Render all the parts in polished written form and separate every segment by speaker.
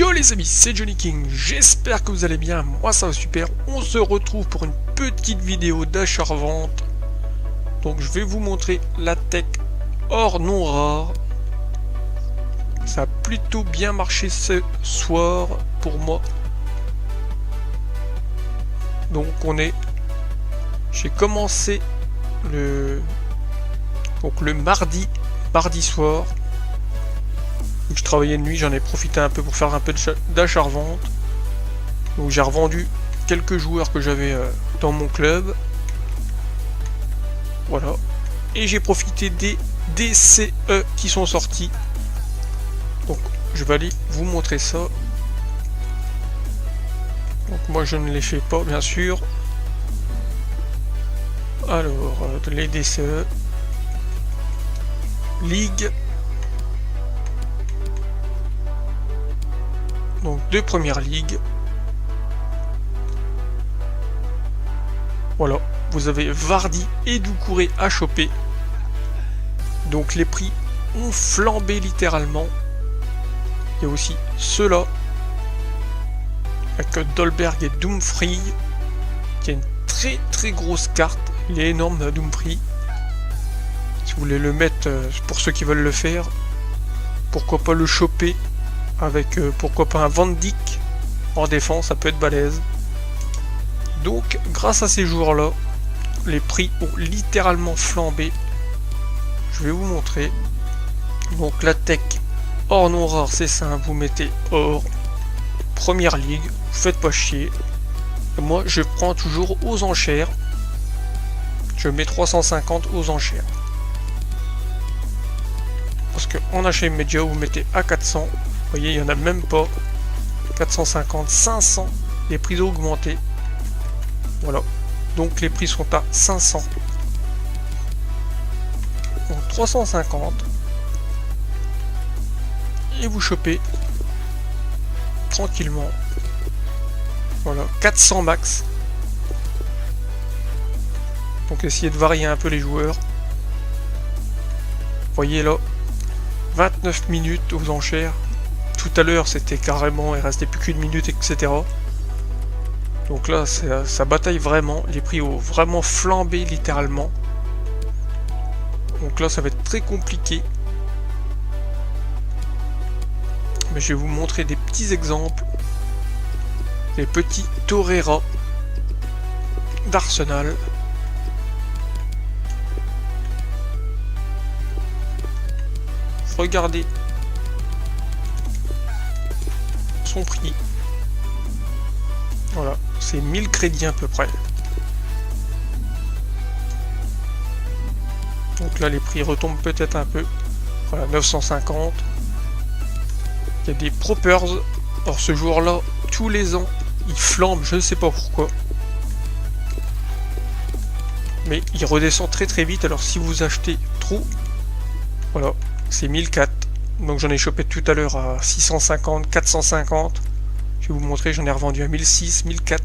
Speaker 1: Yo les amis, c'est Johnny King, j'espère que vous allez bien, moi ça va super. On se retrouve pour une petite vidéo d'achat-revente. Donc je vais vous montrer la tech or non rare. Ça a plutôt bien marché ce soir pour moi. Donc j'ai commencé le mardi soir. Donc je travaillais de nuit, j'en ai profité un peu pour faire un peu d'achat-revente. Donc j'ai revendu quelques joueurs que j'avais dans mon club. Voilà. Et j'ai profité des DCE qui sont sortis. Donc je vais aller vous montrer ça. Donc moi je ne les fais pas bien sûr. Alors les DCE. Ligue. Donc deux premières ligues. Voilà, vous avez Vardy et Doucouré à choper. Donc les prix ont flambé littéralement. Il y a aussi ceux-là avec Dolberg et Dumfries, qui est une très grosse carte. Il est énorme Dumfries. Si vous voulez le mettre, pour ceux qui veulent le faire, pourquoi pas le choper avec pourquoi pas un Van Dijk en défense, ça peut être balèze. Donc grâce à ces joueurs-là, les prix ont littéralement flambé. Je vais vous montrer. Donc la tech or non rare, c'est simple, vous mettez or, première ligue, vous faites pas chier. Et moi je prends toujours aux enchères. Je mets 350 aux enchères. Parce que en achat immédiat, vous mettez à 400. Vous voyez, il n'y en a même pas. 450, 500. Les prix ont augmenté. Voilà. Donc les prix sont à 500. Donc 350. Et vous chopez tranquillement. Voilà. 400 max. Donc essayez de varier un peu les joueurs. Vous voyez là. 29 minutes aux enchères. Tout à l'heure c'était carrément, il restait plus qu'une minute, etc. Donc là ça bataille vraiment, les prix ont vraiment flambé littéralement. Donc là ça va être très compliqué. Mais je vais vous montrer des petits exemples. Les petits Torreira d'Arsenal. Regardez son prix. Voilà, c'est 1000 crédits à peu près. Donc là les prix retombent peut-être un peu. Voilà, 950. Il y a des Propers. Alors ce jour-là, tous les ans, il flambe, je ne sais pas pourquoi. Mais il redescend très vite, alors si vous achetez trop, voilà, c'est 1004. Donc j'en ai chopé tout à l'heure à 650, 450. Je vais vous montrer, j'en ai revendu à 1006, 1004.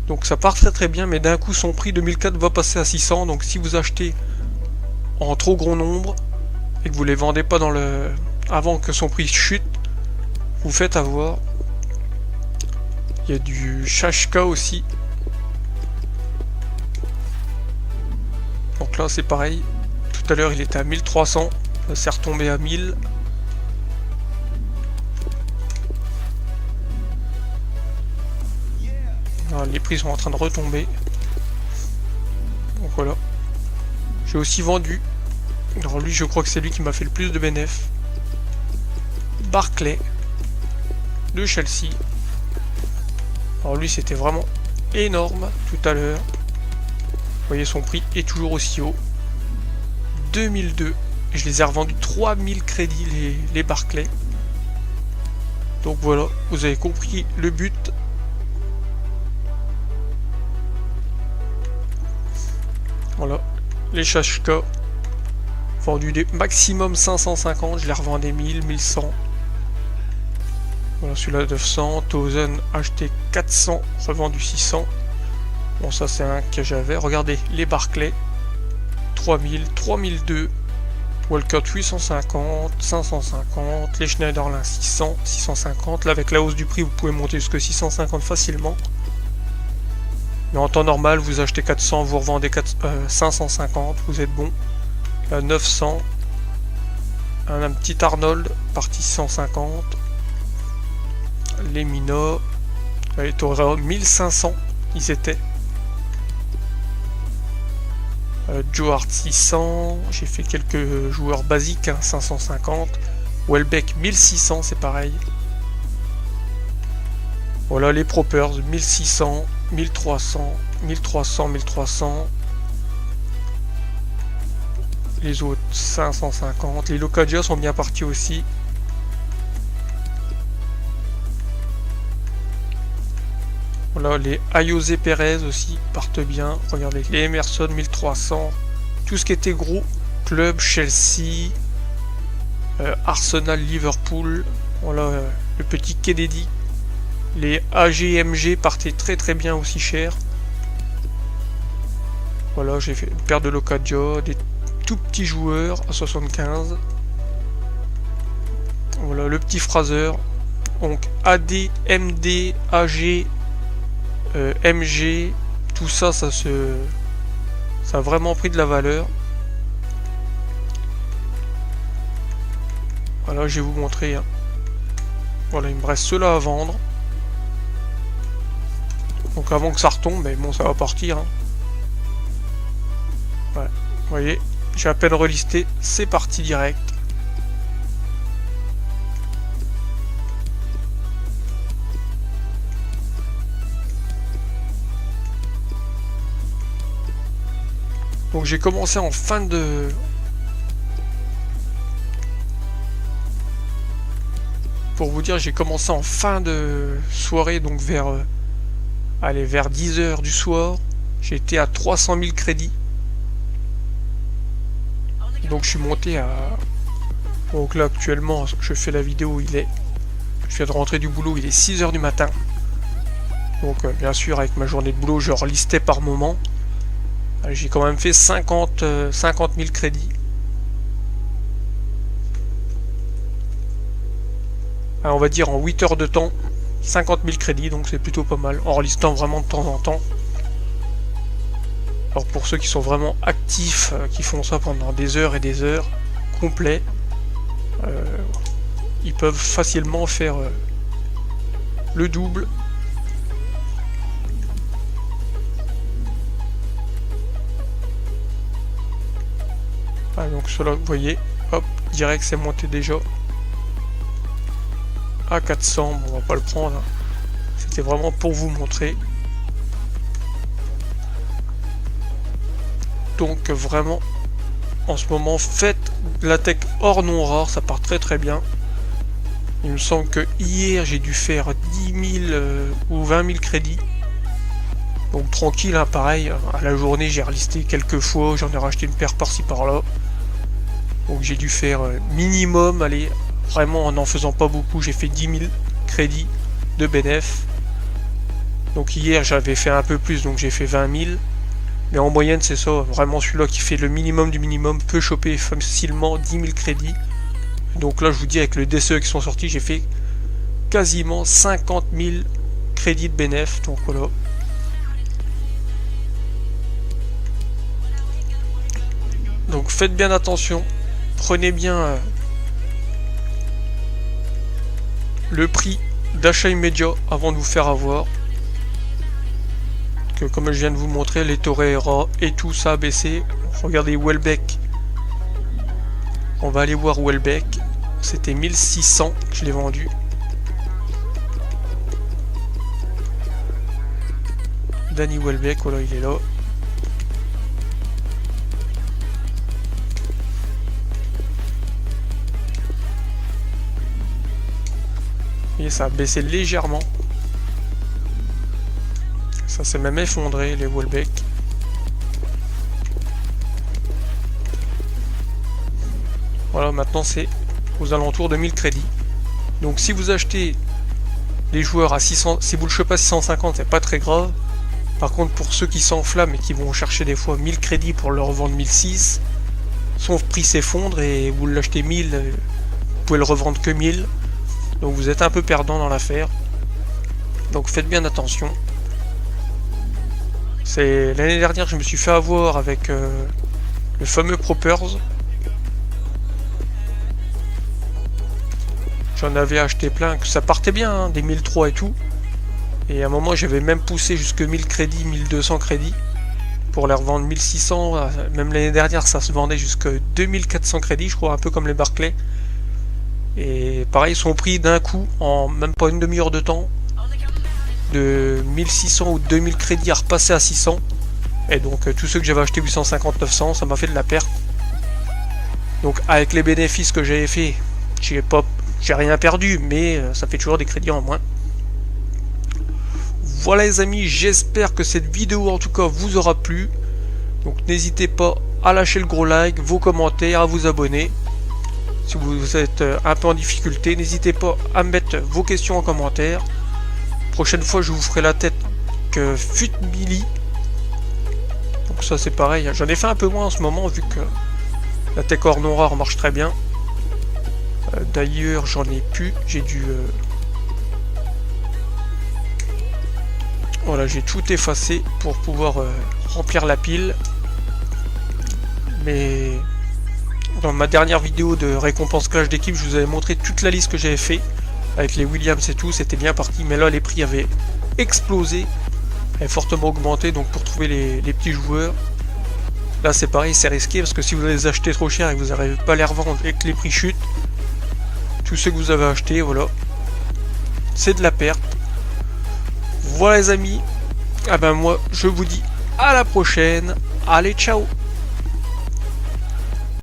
Speaker 1: Donc ça part très bien, mais d'un coup son prix de 1004 va passer à 600. Donc si vous achetez en trop gros nombre et que vous les vendez pas avant que son prix chute, vous faites avoir. Il y a du Shashka aussi. Donc là c'est pareil. Tout à l'heure il était à 1300. C'est retombé à 1000. Alors, les prix sont en train de retomber. Donc voilà. J'ai aussi vendu. Alors lui je crois que c'est lui qui m'a fait le plus de bénéf. Barclay de Chelsea. Alors lui c'était vraiment énorme tout à l'heure. Vous voyez son prix est toujours aussi haut. 2002. Je les ai revendus 3000 crédits les Barclay. Donc voilà, vous avez compris le but. Voilà, les Shashka vendus des maximum 550, je les revendais 1000, 1100. Voilà, celui-là 900, Tozen acheté 400, revendu 600. Bon ça c'est un que j'avais. Regardez les Barclay, 3000, 3002. Walcott 850, 550, les Schneiderlin 600, 650. Là avec la hausse du prix vous pouvez monter jusqu'à 650 facilement. Mais en temps normal vous achetez 400, vous revendez 550, vous êtes bon. 900. Un petit Arnold parti 150. Les Mina. Les Torero 1500 ils étaient. Joe Hart 600, j'ai fait quelques joueurs basiques, hein, 550. Welbeck 1600, c'est pareil. Voilà les Propers 1600, 1300, 1300, 1300. Les autres 550. Les Locadia sont bien partis aussi. Voilà, les Ayose Perez aussi partent bien. Regardez, les Emerson 1300. Tout ce qui était gros. Club, Chelsea, Arsenal, Liverpool. Voilà, le petit Kennedy. Les AGMG partaient très très bien aussi cher. Voilà, j'ai fait une paire de Locadia, des tout petits joueurs à 75. Voilà, le petit Fraser. Donc AD, MD, AG, MG, tout ça, ça a vraiment pris de la valeur. Voilà, je vais vous montrer. Hein. Voilà, il me reste ceux-là à vendre. Donc avant que ça retombe, mais bon, ça va partir. Hein. Ouais, vous voyez, j'ai à peine relisté, c'est parti direct. Donc j'ai commencé en fin de... Pour vous dire, j'ai commencé en fin de soirée, donc vers... Allez, vers 10h du soir. J'étais à 300 000 crédits. Donc je suis monté à... Donc là actuellement, je fais la vidéo, il est... Je viens de rentrer du boulot, il est 6h du matin. Donc bien sûr, avec ma journée de boulot, je relistais par moment. J'ai quand même fait 50 000 crédits. Alors on va dire en 8 heures de temps, 50 000 crédits, donc c'est plutôt pas mal, en relistant vraiment de temps en temps. Alors pour ceux qui sont vraiment actifs, qui font ça pendant des heures et des heures, complets, ils peuvent facilement faire le double. Ah, donc cela, vous voyez, hop, direct c'est monté déjà à 400, bon, on va pas le prendre, hein. C'était vraiment pour vous montrer. Donc vraiment, en ce moment, faites la tech hors non rare, ça part très très bien. Il me semble que hier j'ai dû faire 10 000 ou 20 000 crédits. Donc tranquille, hein, pareil, à la journée j'ai relisté quelques fois, j'en ai racheté une paire par-ci par-là. Donc j'ai dû faire minimum, allez, vraiment en n'en faisant pas beaucoup, j'ai fait 10 000 crédits de bénéf. Donc hier j'avais fait un peu plus, donc j'ai fait 20 000. Mais en moyenne c'est ça, vraiment celui-là qui fait le minimum du minimum peut choper facilement 10 000 crédits. Donc là je vous dis avec le DCE qui sont sortis, j'ai fait quasiment 50 000 crédits de bénéf. Donc voilà. Donc faites bien attention, prenez bien le prix d'achat immédiat avant de vous faire avoir. Que comme je viens de vous montrer, les Torreira et tout ça a baissé. Regardez Welbeck. On va aller voir Welbeck. C'était 1600 que je l'ai vendu. Danny Welbeck, voilà, il est là. Et ça a baissé légèrement. Ça s'est même effondré, les Welbeck. Voilà, maintenant c'est aux alentours de 1000 crédits. Donc si vous achetez les joueurs à 600, si vous le chopez à 650, c'est pas très grave. Par contre, pour ceux qui s'enflamment et qui vont chercher des fois 1000 crédits pour leur revendre 1006, son prix s'effondre et vous l'achetez 1000, vous pouvez le revendre que 1000. Donc vous êtes un peu perdant dans l'affaire. Donc faites bien attention. C'est l'année dernière je me suis fait avoir avec le fameux Propers. J'en avais acheté plein, que ça partait bien, hein, des 1003 et tout. Et à un moment j'avais même poussé jusque 1000 crédits, 1200 crédits. Pour les revendre 1600, même l'année dernière ça se vendait jusqu'à 2400 crédits, je crois, un peu comme les Barclay. Et pareil, son prix d'un coup, en même pas une demi-heure de temps, de 1600 ou 2000 crédits à repasser à 600. Et donc tous ceux que j'avais acheté 850-900, ça m'a fait de la perte. Donc avec les bénéfices que j'avais fait, j'ai rien perdu, mais ça fait toujours des crédits en moins. Voilà les amis, j'espère que cette vidéo en tout cas vous aura plu. Donc n'hésitez pas à lâcher le gros like, vos commentaires, à vous abonner. Si vous êtes un peu en difficulté, n'hésitez pas à mettre vos questions en commentaire. Prochaine fois je vous ferai la tête que Fut Billy. Donc ça c'est pareil, j'en ai fait un peu moins en ce moment vu que la tech hors non rare marche très bien. D'ailleurs j'en ai plus, j'ai dû... Voilà, j'ai tout effacé pour pouvoir remplir la pile. Mais dans ma dernière vidéo de récompense clash d'équipe, je vous avais montré toute la liste que j'avais fait avec les Williams et tout, c'était bien parti. Mais là, les prix avaient explosé, avaient fortement augmenté. Donc pour trouver les petits joueurs, là c'est pareil, c'est risqué parce que si vous les achetez trop cher et que vous n'arrivez pas à les revendre et que les prix chutent, tous ceux que vous avez achetés, voilà, c'est de la perte. Voilà les amis, ah ben moi je vous dis à la prochaine, allez ciao.